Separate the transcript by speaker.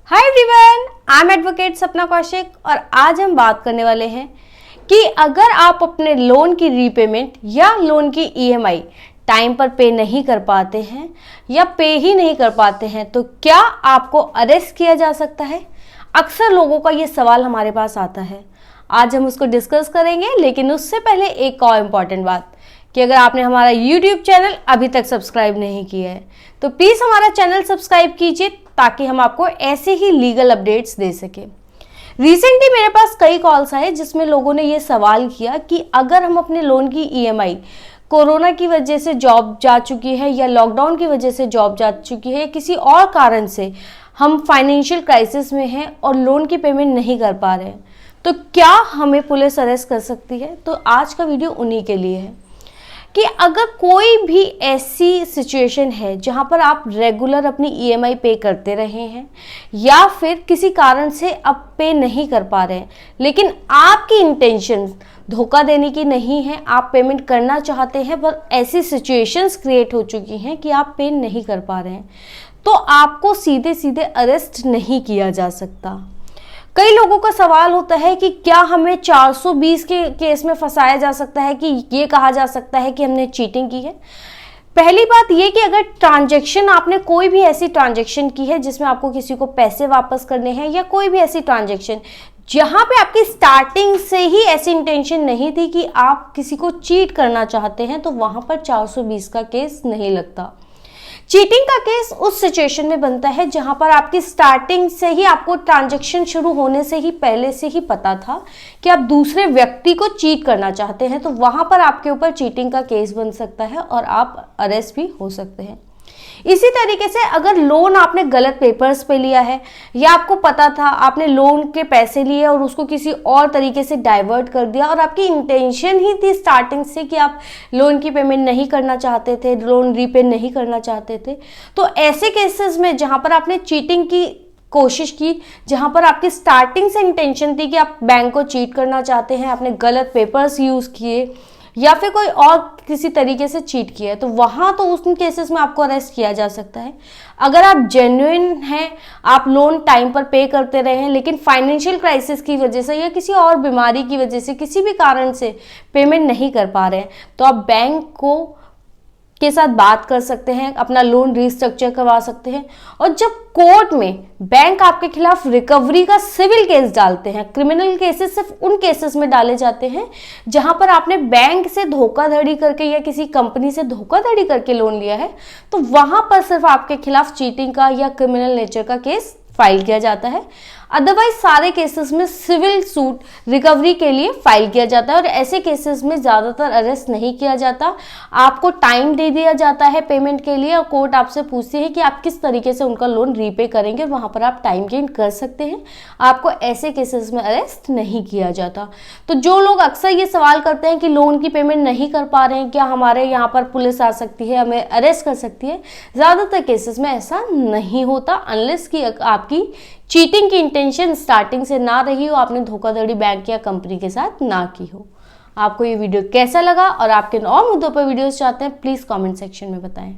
Speaker 1: Hi everyone, I am advocate सपना कौशिक और आज हम बात करने वाले हैं कि अगर आप अपने लोन की रीपेमेंट या लोन की ईएमआई टाइम पर पे नहीं कर पाते हैं या पे ही नहीं कर पाते हैं तो क्या आपको अरेस्ट किया जा सकता है। अक्सर लोगों का ये सवाल हमारे पास आता है। आज हम उसको डिस्कस करेंगे, लेकिन उससे पहले एक और इम्पॉर्टेंट बात कि अगर आपने हमारा YouTube चैनल अभी तक सब्सक्राइब नहीं किया है तो प्लीज़ हमारा चैनल सब्सक्राइब कीजिए ताकि हम आपको ऐसे ही लीगल अपडेट्स दे सकें। रिसेंटली मेरे पास कई कॉल्स आए जिसमें लोगों ने ये सवाल किया कि अगर हम अपने लोन की ईएमआई कोरोना की वजह से जॉब जा चुकी है या लॉकडाउन की वजह से जॉब जा चुकी है या किसी और कारण से हम फाइनेंशियल क्राइसिस में हैं और लोन की पेमेंट नहीं कर पा रहे हैं तो क्या हमें पुलिस अरेस्ट कर सकती है। तो आज का वीडियो उन्हीं के लिए है कि अगर कोई भी ऐसी सिचुएशन है जहां पर आप रेगुलर अपनी ईएमआई पे करते रहे हैं या फिर किसी कारण से अब पे नहीं कर पा रहे हैं, लेकिन आपकी इंटेंशन धोखा देने की नहीं है, आप पेमेंट करना चाहते हैं पर ऐसी सिचुएशंस क्रिएट हो चुकी हैं कि आप पे नहीं कर पा रहे हैं, तो आपको सीधे सीधे अरेस्ट नहीं किया जा सकता। कई लोगों का सवाल होता है कि क्या हमें 420 के केस में फंसाया जा सकता है, कि ये कहा जा सकता है कि हमने चीटिंग की है। पहली बात ये कि अगर ट्रांजैक्शन आपने कोई भी ऐसी ट्रांजैक्शन की है जिसमें आपको किसी को पैसे वापस करने हैं या कोई भी ऐसी ट्रांजैक्शन जहां पे आपकी स्टार्टिंग से ही ऐसी इंटेंशन नहीं थी कि आप किसी को चीट करना चाहते हैं, तो वहां पर 420 का केस नहीं लगता। चीटिंग का केस उस सिचुएशन में बनता है जहां पर आपकी स्टार्टिंग से ही आपको ट्रांजैक्शन शुरू होने से ही पहले से ही पता था कि आप दूसरे व्यक्ति को चीट करना चाहते हैं, तो वहां पर आपके ऊपर चीटिंग का केस बन सकता है और आप अरेस्ट भी हो सकते हैं। इसी तरीके से अगर लोन आपने गलत पेपर्स पे लिया है या आपको पता था आपने लोन के पैसे लिए और उसको किसी और तरीके से डाइवर्ट कर दिया और आपकी इंटेंशन ही थी स्टार्टिंग से कि आप लोन की पेमेंट नहीं करना चाहते थे, लोन रीपे नहीं करना चाहते थे, तो ऐसे केसेस में जहां पर आपने चीटिंग की कोशिश की, जहां पर आपकी स्टार्टिंग से इंटेंशन थी कि आप बैंक को चीट करना चाहते हैं, आपने गलत पेपर्स यूज किए या फिर कोई और किसी तरीके से चीट किया है, तो वहां तो उन केसेस में आपको अरेस्ट किया जा सकता है। अगर आप जेन्युइन हैं, आप लोन टाइम पर पे करते रहे हैं, लेकिन फाइनेंशियल क्राइसिस की वजह से या किसी और बीमारी की वजह से किसी भी कारण से पेमेंट नहीं कर पा रहे हैं, तो आप बैंक को के साथ बात कर सकते हैं, अपना लोन रिस्ट्रक्चर करवा सकते हैं। और जब कोर्ट में बैंक आपके खिलाफ रिकवरी का सिविल केस डालते हैं, क्रिमिनल केसेस सिर्फ उन केसेस में डाले जाते हैं जहां पर आपने बैंक से धोखाधड़ी करके या किसी कंपनी से धोखाधड़ी करके लोन लिया है, तो वहां पर सिर्फ आपके खिलाफ चीटिंग का या क्रिमिनल नेचर का केस फाइल किया जाता है। अदरवाइज सारे केसेस में सिविल सूट रिकवरी के लिए फाइल किया जाता है और ऐसे केसेस में ज़्यादातर अरेस्ट नहीं किया जाता। आपको टाइम दे दिया जाता है पेमेंट के लिए और कोर्ट आपसे पूछती है कि आप किस तरीके से उनका लोन रीपे करेंगे, वहाँ पर आप टाइम गेन कर सकते हैं। आपको ऐसे केसेस में अरेस्ट नहीं किया जाता। तो जो लोग अक्सर ये सवाल करते हैं कि लोन की पेमेंट नहीं कर पा रहे हैं, क्या हमारे यहाँ पर पुलिस आ सकती है, हमें अरेस्ट कर सकती है, ज़्यादातर केसेस में ऐसा नहीं होता अनलेस कि आपकी चीटिंग की इंटेंशन स्टार्टिंग से ना रही हो, आपने धोखाधड़ी बैंक या कंपनी के साथ ना की हो। आपको ये वीडियो कैसा लगा और आप किन और मुद्दों पर वीडियोस चाहते हैं प्लीज़ कमेंट सेक्शन में बताएं।